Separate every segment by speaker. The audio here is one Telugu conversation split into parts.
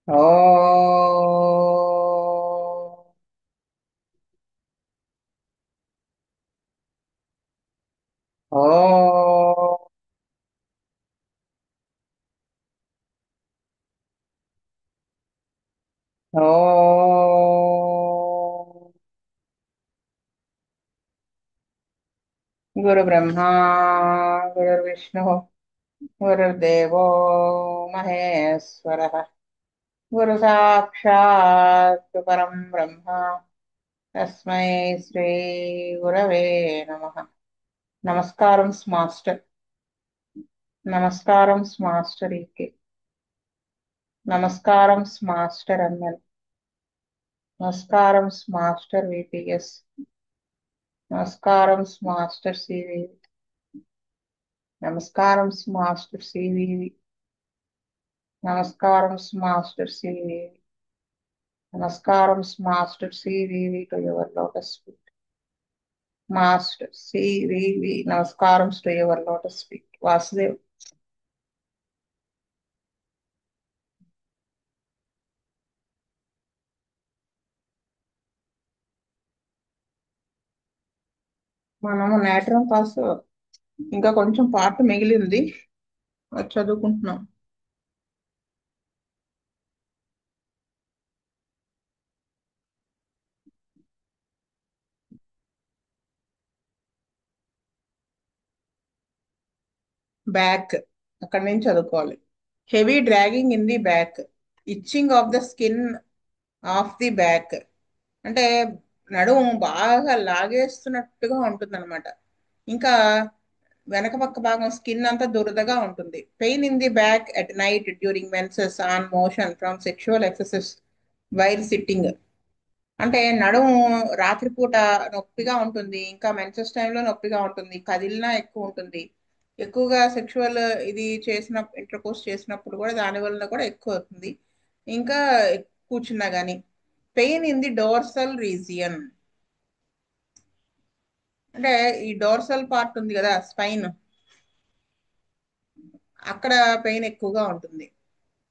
Speaker 1: ఓ ఓ ఓ గురు బ్రహ్మ గురు విష్ణు గురుర్దేవో మహేశ్వర గురు సాక్షాత్ పరం బ్రహ్మ తస్మై శ్రీ గురవే నమః. నమస్కారం మాస్టర్. నమస్కారం మాస్టర్ ఈకే. నమస్కారం మాస్టర్ ఎంఎల్. నమస్కారం మాస్టర్ విపిఎస్. నమస్కారం మాస్టర్ సివి. నమస్కారం మాస్టర్ సివివి. నమస్కారం మాస్టర్ సివివి. నమస్కారం master CVV to your lotus feet. Master CVV నమస్కారం to your lotus feet. Vasudev. మనము నేట్రం పాస్ ఇంకా కొంచెం పార్ట్ మిగిలింది, అది చదువుకుంటున్నాం. బ్యాక్, అక్కడి నుంచి చదువుకోవాలి. Heavy dragging in the back, itching of the skin of the back. అంటే నడుము బాగా లాగేస్తున్నట్టుగా ఉంటుంది అనమాట. ఇంకా వెనక పక్క భాగం స్కిన్ అంతా దురదగా ఉంటుంది. Pain in the back at night during menses on motion from sexual excesses while sitting. అంటే నడుము రాత్రిపూట నొప్పిగా ఉంటుంది, ఇంకా మెన్సెస్ టైంలో నొప్పిగా ఉంటుంది, కదిలినా ఎక్కువ ఉంటుంది. ఎక్కువగా సెక్షువల్ ఇది చేసిన ఇంటర్కోర్స్ చేసినప్పుడు కూడా దాని వలన కూడా ఎక్కువ అవుతుంది, ఇంకా కూర్చున్నా గానీ. Pain in the dorsal region, అంటే ఈ డోర్సల్ పార్ట్ ఉంది కదా స్పైన్, అక్కడ పెయిన్ ఎక్కువగా ఉంటుంది.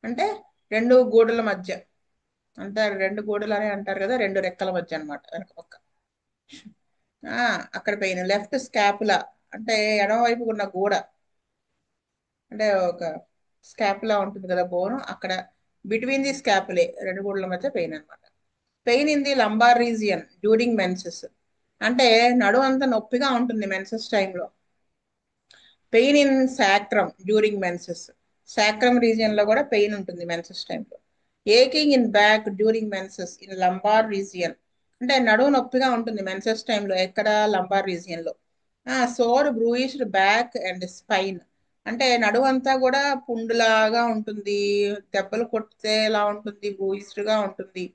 Speaker 1: అంటే రెండు గోడల మధ్య, అంటారు రెండు గోడలు అని అంటారు కదా, రెండు రెక్కల మధ్య అన్నమాట వెనక పక్క. ఆ అక్కడ పెయిన్. లెఫ్ట్ స్కాపులా, అంటే ఎడమ వైపు ఉన్న గోడ, అంటే ఒక స్కాపులా ఉంటుంది కదా బోన్, అక్కడ బిట్వీన్ ది స్కాపులే రెండు గోడల మధ్య పెయిన్ అన్నమాట. Pain in the lumbar region during menses, అంటే నడుము అంతా నొప్పిగా ఉంటుంది మెన్సెస్ టైంలో. Pain in sacrum during menses, sacrum region లో కూడా పెయిన్ ఉంటుంది మెన్సెస్ టైంలో. Aching in back during menses in lumbar region, అంటే నడుము నొప్పిగా ఉంటుంది మెన్సెస్ టైంలో ఎక్కడ, లంబార్ రీజియన్ లో. సోర్ బ్రూయిష్డ్ బ్యాక్ అండ్ స్పైన్, అంటే నడుము అంతా కూడా పుండులాగా ఉంటుంది, దెబ్బలు కొడితే ఎలా ఉంటుంది, బ్రూయిష్డ్ గా ఉంటుంది.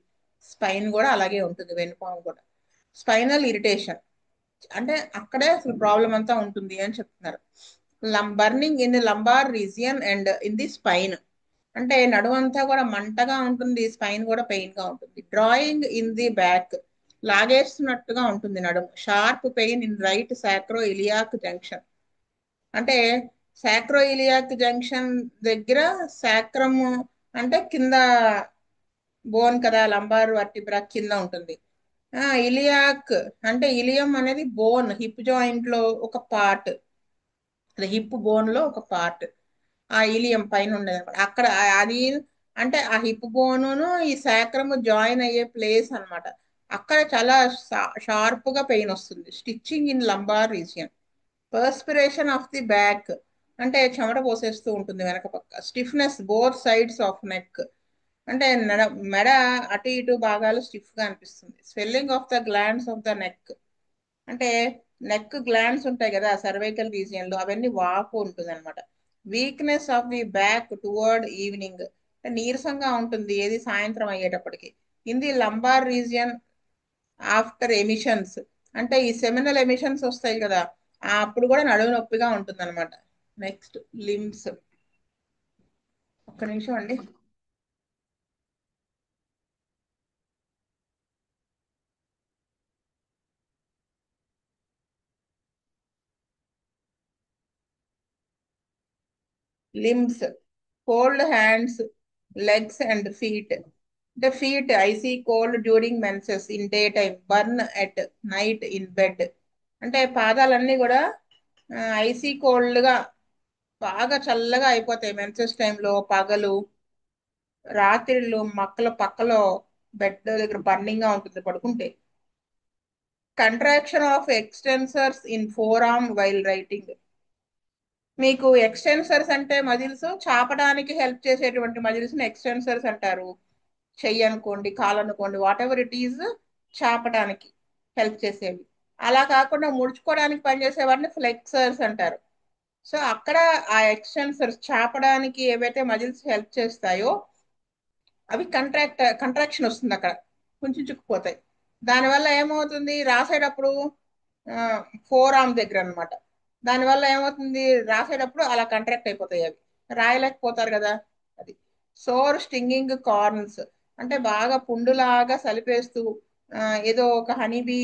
Speaker 1: స్పైన్ కూడా అలాగే ఉంటుంది, వెనుపాము కూడా. స్పైనల్ ఇరిటేషన్, అంటే అక్కడే అసలు ప్రాబ్లం అంతా ఉంటుంది అని చెప్తున్నారు. Burning in the lumbar region and in the spine, అంటే నడుము అంతా కూడా మంటగా ఉంటుంది, స్పైన్ కూడా పెయిన్ గా ఉంటుంది. డ్రాయింగ్ ఇన్ ది బ్యాక్, లాగేస్తున్నట్టుగా ఉంటుంది నడుము. Sharp pain in right sacro iliac junction, అంటే సాక్రో ఇలియాక్ జంక్షన్ దగ్గర, సాక్రము అంటే కింద బోన్ కదా, లంబార్ వర్టిబ్రా కింద ఉంటుంది. ఇలియాక్ అంటే ఇలియం అనేది బోన్, హిప్ జాయింట్ లో ఒక పార్ట్, అది హిప్ బోన్ లో ఒక పార్ట్. ఆ ఇలియం పైన ఉండేది అనమాట అక్కడ. అది అంటే ఆ హిప్ బోనును ఈ శాక్రము జాయిన్ అయ్యే ప్లేస్ అన్నమాట. అక్కడ చాలా షార్ప్ గా పెయిన్ వస్తుంది. Stitching in lumbar region. Perspiration of the back, అంటే చెమట పోసేస్తూ ఉంటుంది వెనక పక్క. Stiffness both sides of neck, అంటే మెడ అటు ఇటు భాగాలు స్టిఫ్ గా అనిపిస్తుంది. Swelling of the glands of the neck, అంటే నెక్ గ్లాండ్స్ ఉంటాయి కదా సర్వైకల్ రీజియన్ లో, అవన్నీ వాపు ఉంటుంది అనమాట. Weakness of the back towards evening, నీరసంగా ఉంటుంది ఏది సాయంత్రం అయ్యేటప్పటికి. In the lumbar region after emissions, అంటే ఈ సెమినల్ ఎమిషన్స్ వస్తాయి కదా, అప్పుడు కూడా నడుము నొప్పిగా ఉంటుంది అనమాట. Next limbs. ఒక్క నిమిషం అండి. Limbs, cold hands, legs and feet. The feet icy cold during menses in daytime, burn at night in bed. అంటే పాదాలన్నీ కూడా ఐసీ కోల్డ్ గా బాగా చల్లగా అయిపోతాయి మెన్సెస్ టైంలో పగలు. రాత్రిళ్ళు మక్కల పక్కలో బెడ్ దగ్గర బర్నింగ్ గా ఉంటుంది పడుకుంటే. Contraction of extensors in forearm while writing. మీకు ఎక్స్టెన్సర్స్ అంటే మజిల్స్ చాపడానికి హెల్ప్ చేసేటువంటి మజిల్స్ ని ఎక్స్టెన్సర్స్ అంటారు. చెయ్యి అనుకోండి, కాలు అనుకోండి, వాట్ ఎవర్ ఇట్ ఈజ్, చాపడానికి హెల్ప్ చేసేవి. అలా కాకుండా ముడుచుకోవడానికి పనిచేసే వాటిని ఫ్లెక్సర్స్ అంటారు. సో అక్కడ ఆ ఎక్స్టెన్సర్స్ చాపడానికి ఏవైతే మజిల్స్ హెల్ప్ చేస్తాయో అవి కంట్రాక్షన్ వస్తుంది అక్కడ, కుంచుకుపోతాయి. దానివల్ల ఏమవుతుంది రాసేటప్పుడు, ఫోర్ ఆర్మ్ దగ్గర అన్నమాట. దానివల్ల ఏమవుతుంది రాసేటప్పుడు అలా కంట్రాక్ట్ అయిపోతాయి అవి, రాయలేకపోతారు కదా. అది సోర్ స్టింగింగ్ కార్న్స్, అంటే బాగా పుండులాగా సలిపేస్తూ, ఆ, ఏదో ఒక హనీబీ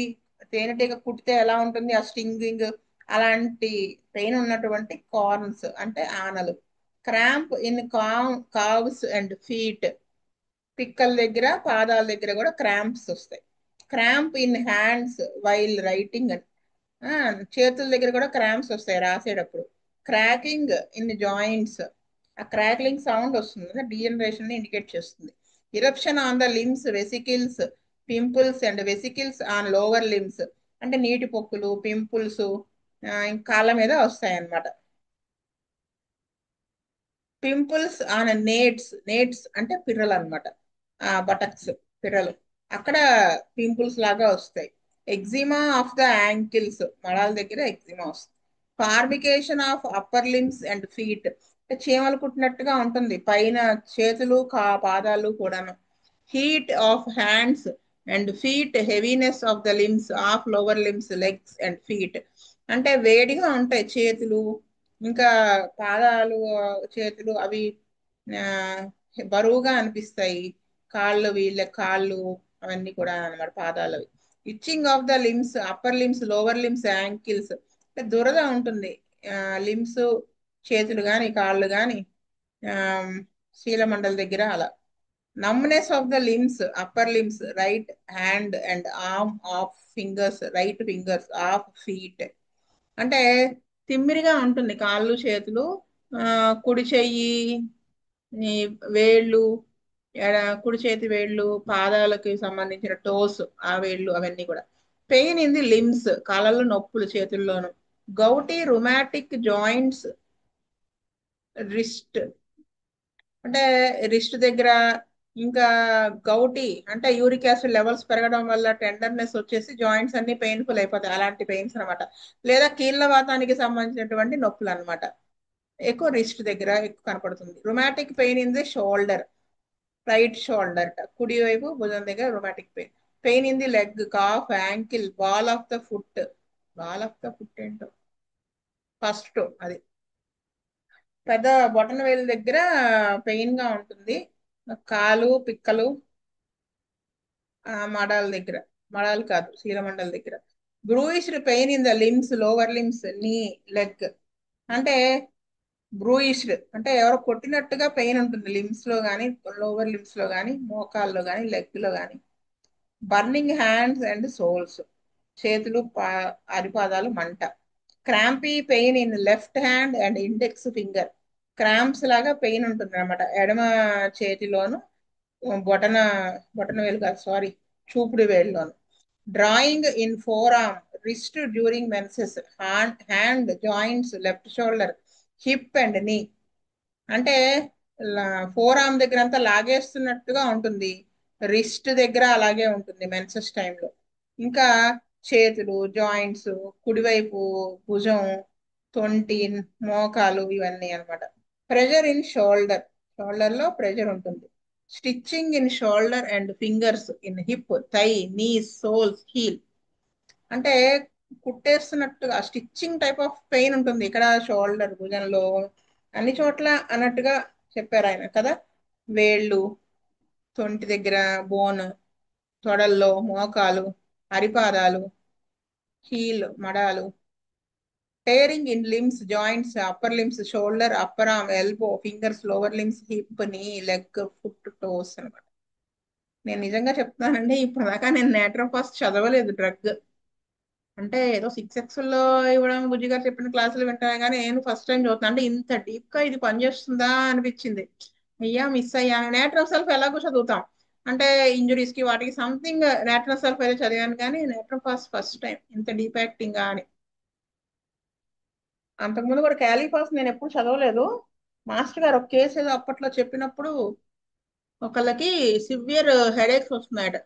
Speaker 1: తేనెటీగ కుట్టితే ఎలా ఉంటుంది ఆ స్టింగింగ్, అలాంటి పెయిన్ ఉన్నటువంటి కార్న్స్ అంటే ఆనలు. Cramp in calves and feet, పిక్కల దగ్గర పాదాల దగ్గర కూడా క్రాంప్స్ వస్తాయి. Cramp in hands while writing అని, ఆ, చేతుల దగ్గర కూడా క్రాంప్స్ వస్తాయి రాసేటప్పుడు. క్రాకింగ్ ఇన్ జాయింట్స్, ఆ క్రాక్లింగ్ సౌండ్ వస్తుంది, డీజనరేషన్ ని ఇండికేట్ చేస్తుంది. Eruption on the limbs vesicles, pimples and vesicles on lower limbs, అంటే నీటి పొక్కులు పింపుల్స్ కాళ్ళ మీద వస్తాయి అన్నమాట. పింపుల్స్ ఆన్ నేట్స్, నేట్స్ అంటే పిర్రలు అనమాట, ఆ బటక్స్ పిర్రలు, అక్కడ పింపుల్స్ లాగా వస్తాయి. ఎగ్జిమా ఆఫ్ ద యాంకిల్స్, మడాల దగ్గర ఎగ్జిమా వస్తుంది. Formication of upper limbs and feet, చీమలు కుట్టినట్టుగా ఉంటుంది పైన చేతులు పాదాలు కూడాను. Heat of hands and feet, heaviness of the limbs of lower limbs legs and feet, అంటే వేడిగా ఉంటాయి చేతులు, ఇంకా పాదాలు, చేతులు అవి ఆ, బరువుగా అనిపిస్తాయి. కాళ్ళు, వీళ్ళ కాళ్ళు అవన్నీ కూడా అన్నమాట పాదాలు అవి. Itching of the limbs upper limbs lower limbs ankles, దురద ఉంటుంది లిమ్స్, చేతులు గాని కాళ్ళు గాని, శీలమండల దగ్గర అలా. Numbness of the limbs upper limbs right hand and arm of fingers, right fingers of feet, అంటే తిమ్మిరిగా ఉంటుంది కాళ్ళు చేతులు, ఆ, కుడి చెయ్యి, ఈ వేళ్ళు, కుడి చేతి వేళ్ళు, పాదాలకి సంబంధించిన టోస్ ఆ వేళ్ళు అవన్నీ కూడా. పెయిన్ ఇన్ ది లిమ్స్, కాళ్ళలో నొప్పులు చేతుల్లోను. గౌటీ రుమాటిక్ జాయింట్స్ రిస్ట్, అంటే రిస్ట్ దగ్గర, ఇంకా గౌటి అంటే యూరిక్ యాసిడ్ లెవెల్స్ పెరగడం వల్ల టెండర్నెస్ వచ్చేసి జాయింట్స్ అన్ని పెయిన్ఫుల్ అయిపోతాయి, అలాంటి పెయిన్స్ అన్నమాట. లేదా కీళ్ళ వాతానికి సంబంధించినటువంటి నొప్పులు అన్నమాట, ఎక్కువ రిస్ట్ దగ్గర ఎక్కువ కనపడుతుంది. Rheumatic pain in the shoulder, right shoulder, కుడి వైపు భుజం దగ్గర rheumatic pain. Pain in the leg, calf, ankle, ball of the foot, ball of the foot ఏంటో ఫస్ట్ అది, పెద్ద బొటన వేలు దగ్గర పెయిన్ గా ఉంటుంది. కాలు పిక్కలు, మడాల దగ్గర, మడాలు కాదు శీలమండల దగ్గర. Bruised pain in the limbs lower limbs knee leg, అంటే బ్రూయిష్డ్ అంటే ఎవరో కొట్టినట్టుగా పెయిన్ ఉంటుంది లిమ్స్ లో గానీ, లోవర్ లిమ్స్ లో గానీ, మోకాల్లో గానీ, లెగ్ లో గానీ. బర్నింగ్ హ్యాండ్స్ అండ్ సోల్స్, చేతులు అరిపాదాలు మంట. Crampy pain in left hand and index finger, cramps లాగా పెయిన్ ఉంటుంది అనమాట ఎడమ చేతిలోను, బొటన బొటన వేలు కాదు సారీ, చూపుడు వేలులోను. Drawing in forearm wrist during menses, hand joints left shoulder hip and knee, అంటే ఫోర్ ఆర్మ్ దగ్గర అంతా లాగేస్తున్నట్టుగా ఉంటుంది, రిస్ట్ దగ్గర అలాగే ఉంటుంది మెన్సెస్ టైంలో. ఇంకా చేతులు జాయింట్స్, కుడివైపు భుజం, తొంటి, మోకాలు ఇవన్నీ అన్నమాట. ప్రెషర్ ఇన్ షోల్డర్, షోల్డర్ లో ప్రెషర్ ఉంటుంది. Stitching in shoulder and fingers in hip thigh knees soles heel, అంటే కుట్టేస్తున్నట్టుగా స్టిచ్చింగ్ టైప్ ఆఫ్ పెయిన్ ఉంటుంది ఇక్కడ షోల్డర్ భుజంలో, అన్ని చోట్ల అన్నట్టుగా చెప్పారు ఆయన కదా. వేళ్ళు, తొంటి దగ్గర బోన్, తొడల్లో, మోకాలు, అరిపాదాలు, heal మడాలు, Tearing in limbs, joints, upper limbs, shoulder, upper arm, elbow, fingers, lower limbs, hip, knee, leg, foot, toes అనమాట. నేను నిజంగా చెప్తున్నానండి, ఇప్పుడు దాకా నేను నేట్రోపాస్ చదవలేదు డ్రగ్. అంటే ఏదో 6X లో ఇవ్వడం బుజ్జి గారు చెప్పిన క్లాసులు వింటాను కానీ నేను ఫస్ట్ టైం చదువుతాను. అంటే ఇంత డీప్ గా ఇది పనిచేస్తుందా అనిపించింది. అయ్యా మిస్ అయ్యాను. నేట్రల్ సెల్ఫ్ ఎలాగో చదువుతాం, అంటే ఇంజురీస్ కి వాటికి సంథింగ్ నేట్రల్ సెల్ఫ్ అయితే చదివాను కానీ నేట్రోపాస్ ఫస్ట్ టైం ఇంత డీప్ యాక్టింగ్ అని. అంతకుముందు కూడా క్యాలీపాస్ నేను ఎప్పుడు చదవలేదు. మాస్టర్ గారు ఒక కేసు ఏదో అప్పట్లో చెప్పినప్పుడు ఒకళ్ళకి సివియర్ హెడేక్స్ వస్తున్నాయట,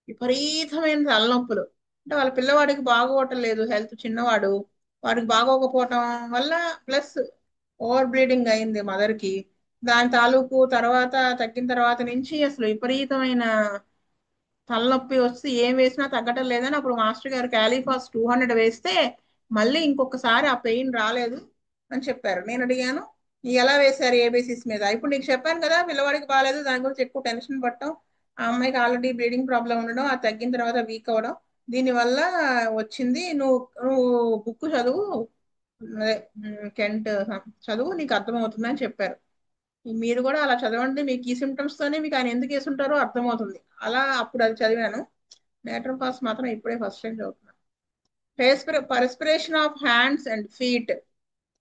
Speaker 1: విపరీతమైన తలనొప్పులు. అంటే వాళ్ళ పిల్లవాడికి బాగోవటం లేదు, హెల్త్ చిన్నవాడు, వాడికి బాగోకపోవటం వల్ల ప్లస్ ఓవర్ బ్లీడింగ్ అయింది మదర్ కి. దాని తాలూకు తర్వాత తగ్గిన తర్వాత నుంచి అసలు విపరీతమైన తలనొప్పి వస్తే ఏం వేసినా తగ్గటం లేదని అప్పుడు మాస్టర్ గారు క్యాలీఫాస్ 200 వేస్తే మళ్ళీ ఇంకొకసారి ఆ పెయిన్ రాలేదు అని చెప్పారు. నేను అడిగాను, ఎలా వేశారు ఏ బేసిస్ మీద? ఇప్పుడు నీకు చెప్పాను కదా పిల్లవాడికి బాగాలేదు, దాని గురించి ఎక్కువ టెన్షన్ పడటం, ఆ అమ్మాయికి ఆల్రెడీ బ్లీడింగ్ ప్రాబ్లం ఉండడం, అది తగ్గిన తర్వాత వీక్ అవ్వడం, దీనివల్ల వచ్చింది. నువ్వు నువ్వు బుక్ చదువు, అదే కెంట్ చదువు, నీకు అర్థమవుతుంది అని చెప్పారు. మీరు కూడా అలా చదవండి, మీకు ఈ సిమ్టమ్స్ తోనే మీకు ఆయన ఎందుకు వేసుంటారో అర్థమవుతుంది. అలా అప్పుడు అది చదివాను. నేటర్ పాస్ మాత్రం ఇప్పుడే ఫస్ట్ టైం చదువుతున్నాను. Perspiration of hands and feet,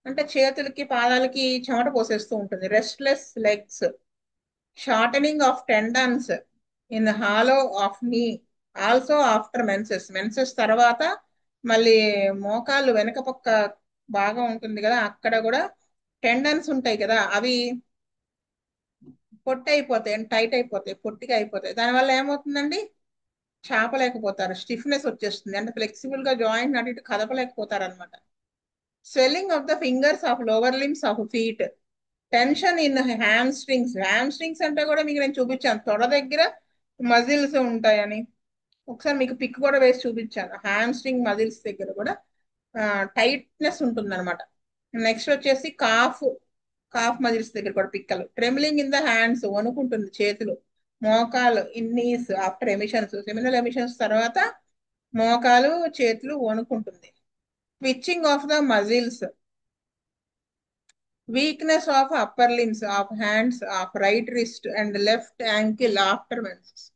Speaker 1: అంటే చేతులకి పాదాలకి చెమట పోసేస్తూ ఉంటుంది. Restless legs, shortening of tendons in hollow of నీ, ఆల్సో ఆఫ్టర్ మెన్సెస్. మెన్సెస్ తర్వాత మళ్ళీ మోకాళ్ళు వెనక పక్క బాగా ఉంటుంది కదా, అక్కడ కూడా టెండన్స్ ఉంటాయి కదా, అవి పొట్టి అయిపోతాయి, టైట్ అయిపోతాయి, పొట్టిగా అయిపోతాయి. దానివల్ల ఏమవుతుందండి, చాపలేకపోతారు, స్టిఫ్నెస్ వచ్చేస్తుంది, అంటే ఫ్లెక్సిబుల్ గా జాయింట్ అటు ఇటు కదపలేకపోతారు అనమాట. Swelling of the fingers of lower limbs of feet, tension in hamstrings. Hamstrings అంటే కూడా మీకు నేను చూపించాను, తొడ దగ్గర మజిల్స్ ఉంటాయని. ఒకసారి మీకు పిక్ కూడా వేసి చూపించాను. హ్యామ్ స్ట్రింగ్ మజిల్స్ దగ్గర కూడా టైట్నెస్ ఉంటుంది అనమాట. నెక్స్ట్ వచ్చేసి కాఫ్, కాఫ్ మజిల్స్ దగ్గర కూడా పిక్కలు. ట్రెమ్లింగ్ ఇన్ ద హ్యాండ్స్, వణుకుంటుంది చేతులు. మోకాలు in knees after emissions, seminal emissions తర్వాత మోకాలు చేతులు వణుకుంటుంది. Twitching of the muscles, weakness of upper limbs of hands of right wrist and left ankle after menses,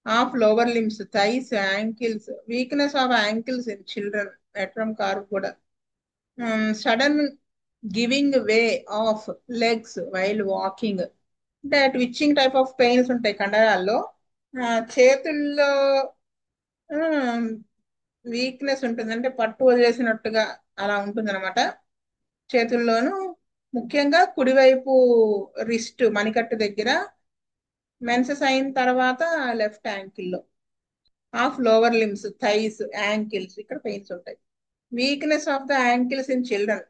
Speaker 1: of lower limbs, thighs, ankles, weakness of ankles in children, ఎట్రమ్ కార్ కూడా. Sudden giving way of legs while walking, అంటే ట్విచ్చింగ్ టైప్ ఆఫ్ పెయిన్స్ ఉంటాయి కండరాల్లో. చేతుల్లో వీక్నెస్ ఉంటుంది, అంటే పట్టు వదిలేసినట్టుగా అలా ఉంటుంది అనమాట చేతుల్లోనూ. ముఖ్యంగా కుడివైపు రిస్ట్ మణికట్టు దగ్గర, మెన్సెస్ అయిన తర్వాత లెఫ్ట్ యాంకిల్లో, of lower limbs, thighs, ankles ఇక్కడ పెయిన్స్ ఉంటాయి. Weakness of the ankles in children,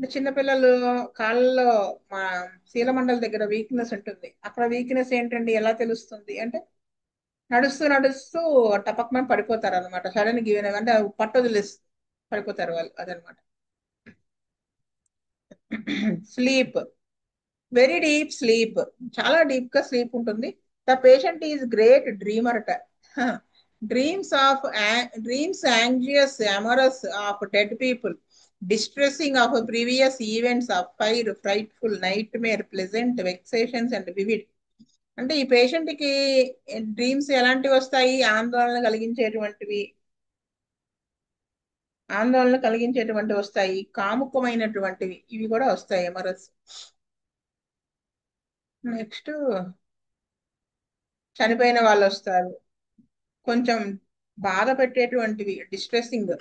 Speaker 1: చిన్నపిల్లలు కాళ్ళలో మా శీలమండల దగ్గర వీక్నెస్ ఉంటుంది. అక్కడ వీక్నెస్ ఏంటండి ఎలా తెలుస్తుంది అంటే, నడుస్తూ నడుస్తూ టపక్మని పడిపోతారు అనమాట. సడన్ గివెన్ అంటే పట్టు వదిలేసి పడిపోతారు వాళ్ళు, అదనమాట. స్లీప్, వెరీ డీప్ స్లీప్, చాలా డీప్ గా స్లీప్ ఉంటుంది. The patient is great dreamer అట. Dreams anxious amorous of dead people, distressing of previous events of fire, frightful, nightmare, pleasant, vexations and vivid. అంటే ఈ పేషెంట్ కి డ్రీమ్స్ ఎలాంటివి వస్తాయి, ఆందోళన కలిగించేటువంటివి, ఆందోళన కలిగించేటువంటివి వస్తాయి, కాముకమైనటువంటివి ఇవి కూడా వస్తాయి ఎమరస్. నెక్స్ట్ చనిపోయిన వాళ్ళు వస్తారు, కొంచెం బాధ పెట్టేటువంటివి డిస్ట్రెసింగ్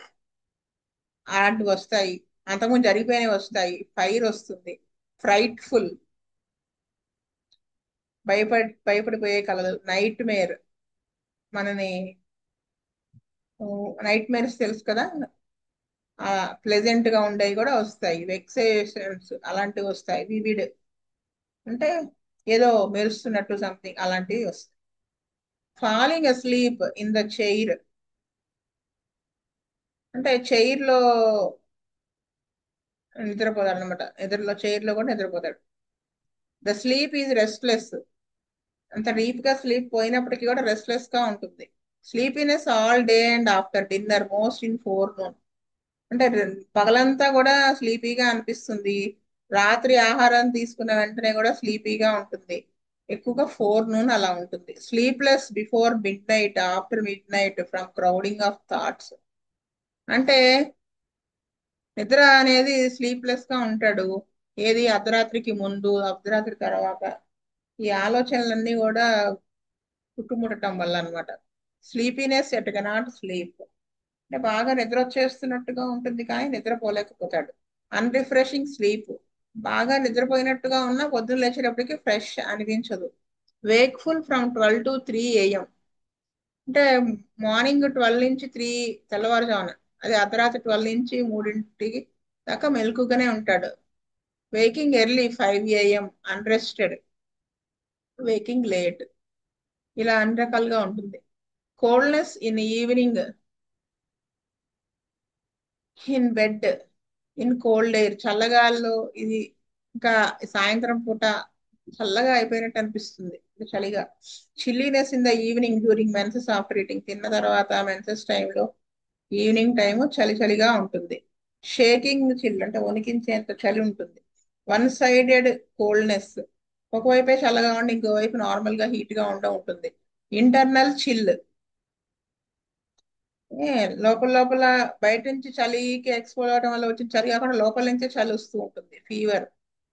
Speaker 1: అలాంటివి వస్తాయి, అంతకుముందు జరిగిపోయినవి వస్తాయి, ఫైర్ వస్తుంది, ఫ్రైట్ఫుల్ భయపడిపోయే కలలు, నైట్ మేర్ మనని, నైట్ మేర్స్ తెలుసు కదా, ఆ ప్లెజెంట్ గా ఉండేవి కూడా వస్తాయి, వెక్సేషన్స్ అలాంటివి వస్తాయి, వివిడ్ అంటే ఏదో మెరుస్తున్నట్టు సంథింగ్ అలాంటివి వస్తాయి. Falling asleep in the chair, అంటే చైర్ లో నిద్రపోతాడు అనమాట, నిద్రలో చైర్ లో కూడా నిద్రపోతాడు. ద స్లీప్ ఈజ్ రెస్ట్లెస్, అంత డీప్ గా స్లీప్ పోయినప్పటికీ కూడా రెస్ట్లెస్ గా ఉంటుంది. Sleepiness all day and after dinner, most in four noon, అంటే పగలంతా కూడా స్లీపీగా అనిపిస్తుంది. రాత్రి ఆహారం తీసుకున్న వెంటనే కూడా స్లీపీగా ఉంటుంది. ఎక్కువగా ఫోర్ నూన్ అలా ఉంటుంది. Sleepless before mid night, after mid night from crowding of thoughts. అంటే నిద్ర అనేది స్లీప్లెస్ గా ఉంటాడు. ఏది అర్ధరాత్రికి ముందు, అర్ధరాత్రి తర్వాత ఈ ఆలోచనలన్నీ కూడా చుట్టుముట్టడం వల్ల అన్నమాట. Sleepiness at cannot sleep. అంటే బాగా నిద్ర వచ్చేస్తున్నట్టుగా ఉంటుంది కానీ నిద్రపోలేకపోతాడు. అన్రిఫ్రెషింగ్ స్లీప్. బాగా నిద్రపోయినట్టుగా ఉన్నా పొద్దున్న లేచేటప్పటికి ఫ్రెష్ అనిపించదు. Wakeful from 12 to 3 AM. అంటే మార్నింగ్ 12 నుంచి 3 తెల్లవారుజామున, అది అర్ధరాత్రి 12 నుంచి 3 దాకా మెలకుగానే ఉంటాడు. Waking early 5 AM, unrested. Waking late. ఇలా అన్ని రకాలుగా ఉంటుంది. Coldness in evening, in bed, in cold air. చల్లగాల్లో ఇది ఇంకా సాయంత్రం పూట చల్లగా అయిపోయినట్టు అనిపిస్తుంది, చలిగా. Chilliness in the evening during menses after eating. తిన్న తర్వాత మెన్సెస్ టైంలో ఈవినింగ్ టైము చలి చలిగా ఉంటుంది. షేకింగ్ చిల్, అంటే వణికించేంత చలి ఉంటుంది. One sided coldness. ఒకవైపే చల్లగా ఉండి ఇంకోవైపు నార్మల్ గా హీట్ గా ఉంటుంది. Internal chill. ఏ లోపల లోపల బయట నుంచి చలికి ఎక్స్పోజ్ అవడం వల్ల వచ్చిన చలి కాకుండా లోపల నుంచే చలి వస్తూ ఉంటుంది. Fever,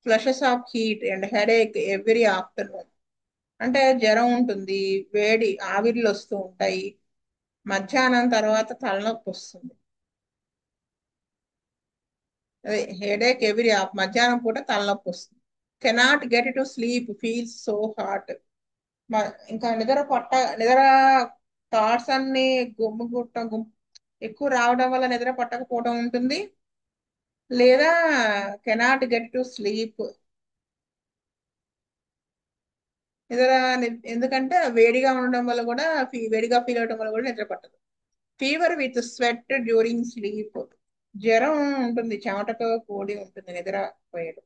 Speaker 1: flushes of heat and headache every afternoon. అంటే జ్వరం ఉంటుంది, వేడి ఆవిర్లు వస్తూ ఉంటాయి. మధ్యాహ్నం తర్వాత తలనొప్పి వస్తుంది. అదే హెడేక్ ఎవ్రీ మధ్యాహ్నం పూట తలనొప్పి వస్తుంది. Cannot get to sleep, feels so hot. ఇంకా నిద్ర థాట్స్ అన్ని ఎక్కువ రావడం వల్ల నిద్ర పట్టకపోవడం ఉంటుంది. లేదా కెనాట్ గెట్ టు స్లీప్. నిద్ర ఎందుకంటే వేడిగా ఉండడం వల్ల కూడా, వేడిగా ఫీల్ అవడం వల్ల కూడా నిద్ర పట్టదు. Fever with sweat during sleep. జ్వరం ఉంటుంది, చెమటతో కూడి ఉంటుంది నిద్ర పోయడం.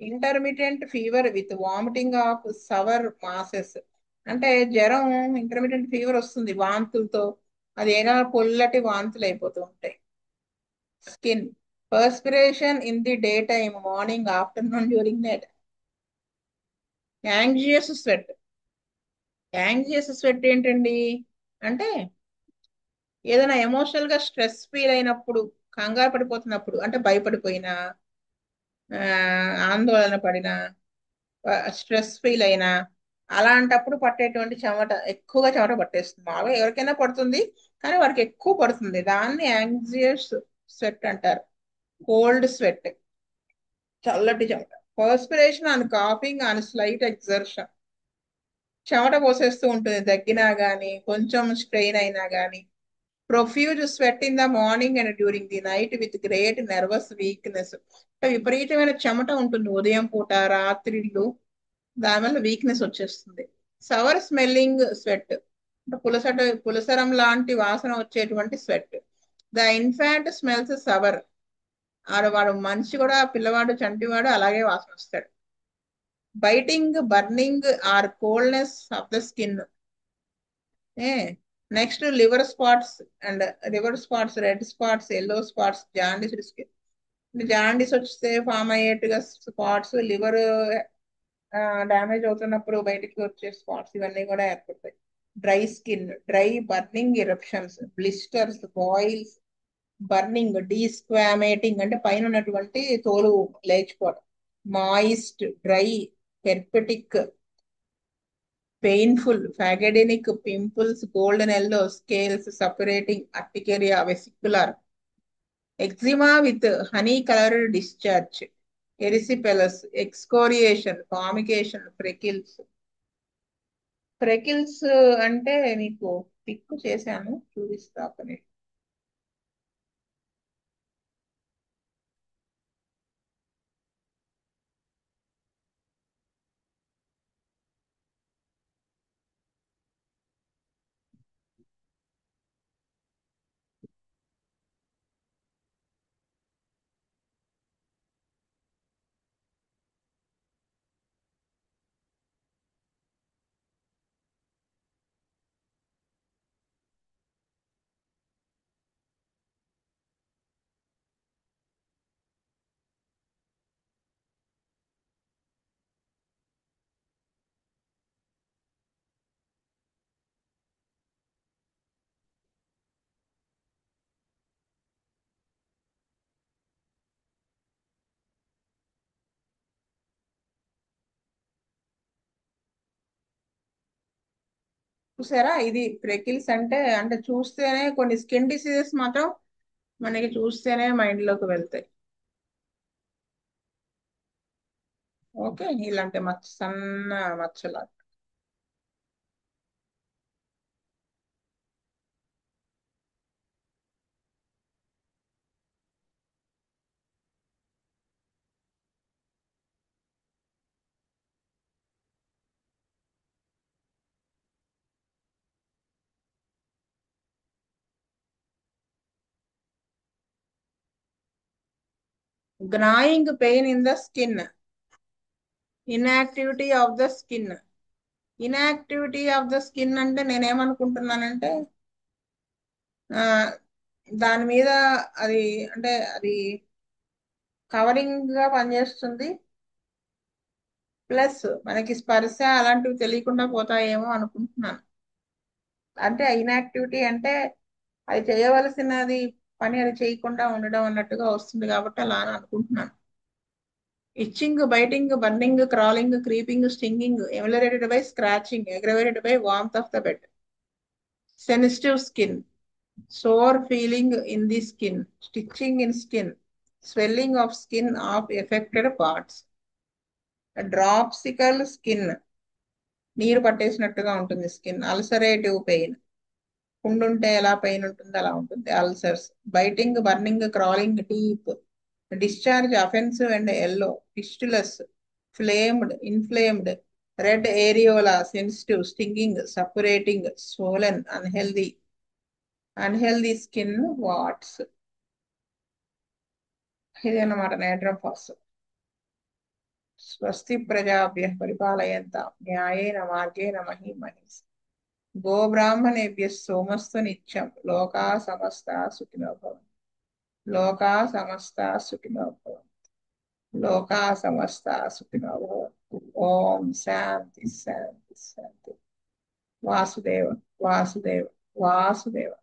Speaker 1: Intermittent fever with vomiting of sour masses. అంటే జ్వరం, ఇంటర్మిటెంట్ ఫీవర్ వస్తుంది వాంతులతో. అది ఏదో పొల్లటి వాంతులు అయిపోతూ ఉంటాయి. Skin, perspiration in the day time, morning, afternoon, during night. Anxious sweat. Anxious sweat ఏంటండి అంటే, ఏదైనా ఎమోషనల్ గా స్ట్రెస్ ఫీల్ అయినప్పుడు, కంగారు పడిపోతున్నప్పుడు, అంటే భయపడిపోయినా, ఆ, ఆందోళన పడినా, స్ట్రెస్ ఫీల్ అయినా, అలాంటప్పుడు పట్టేటువంటి చెమట, ఎక్కువగా చెమట పట్టేస్తుంది. మామూలుగా ఎవరికైనా పడుతుంది కానీ వారికి ఎక్కువ పడుతుంది. దాన్ని యాంగ్జియస్ స్వెట్ అంటారు. కోల్డ్ స్వెట్, చల్లటి చెమట. Perspiration and coughing and slight exertion. చెమట పోసేస్తూ ఉంటుంది దగ్గినా గానీ, కొంచెం స్ట్రెయిన్ అయినా గానీ. Profuse sweat in the morning and during the night with great nervous weakness. విపరీతమైన చెమట ఉంటుంది ఉదయం పూట, రాత్రిళ్ళు. దానివల్ల వీక్నెస్ వచ్చేస్తుంది. సవర్ స్మెల్లింగ్ స్వెట్, అంటే పులసరం లాంటి వాసన వచ్చేటువంటి sweat. The infant smells sour. వాడు మనిషి కూడా, పిల్లవాడు చంటివాడు అలాగే వాసన వస్తాడు. Biting, burning or coldness of the skin. A next liver spots and red spots, yellow spots, jaundice skin. Jaundice వస్తే ఫామ్ అయ్యేట్టుగా స్పాట్స్, లివర్ డ్యామేజ్ అవుతున్నప్పుడు బయటికి వచ్చే స్పాట్స్, ఇవన్నీ కూడా ఏర్పడతాయి. Dry skin, dry burning eruptions, blisters, boils, burning, desquamating, అంటే పైన ఉన్నటువంటి తోలు లేచిపోవడం. Moist, dry, herpetic, painful, phagedenic, pimples, golden yellow, scales, separating, urticaria, vesicular. Eczema with honey coloured discharge, erysipelas, excoriation, formication, freckles. Freckles అంటే మీకు పిక్ చేశాను, చూపిస్తా పని. చూసారా, ఇది ఫ్రెకిల్స్ అంటే అంటే చూస్తేనే కొన్ని స్కిన్ డిసీజెస్ మాత్రం మనకి చూస్తేనే మైండ్ లోకి వెళ్తాయి. ఓకే, ఇలాంటి మచ్చ సన్న మచ్చలా. Gnawing pain in the skin, inactivity of the skin. Inactivity of the skin అంటే నేనేమనుకుంటున్నానంటే ఆ, దాని మీద అది అంటే అది కవరింగ్ గా పనిచేస్తుంది, ప్లస్ మనకి స్పర్శ అలాంటివి తెలియకుండా పోతాయేమో అనుకుంటున్నాను. అంటే ఇన్యాక్టివిటీ అంటే అది చేయవలసినది పని అది చేయకుండా ఉండడం అన్నట్టుగా వస్తుంది కాబట్టి అలా అని అనుకుంటున్నాను. Itching, biting, burning, crawling, creeping, stinging, ameliorated by scratching, aggravated by warmth of the bed. Sensitive skin, sore feeling in the skin, stitching in skin, swelling of skin of affected parts, dropsical skin, నీరు పట్టేసినట్టుగా ఉంటుంది స్కిన్, అల్సరేటివ్ పెయిన్, పుండుంటే ఎలా పెయిన్ ఉంటుందో అలా ఉంటుంది, ulcers, biting, burning, crawling, deep, discharge offensive and yellow, fistulous, flamed, inflamed, red areola, sensitive, stinging, separating, swollen, unhealthy, unhealthy skin warts. ఇది అన్నమాట నేట్రమ్ ఫాస్. స్వస్తి ప్రజాభ్య పరిపాలయంతాం న్యాయేన మార్గేణ మహీ మహీస్. గోబ్రాహ్మణేభ్య సోమస్తు నిత్యం. లోకా సమస్త సుఖినో భవంతు. లోకా సమస్త సుఖినో భవంతు. లోకా సమస్త సుఖినో భవంతు. ఓం శాంతి శాంతి శాంతి. వాసుదేవ వాసుదేవ వాసుదేవ.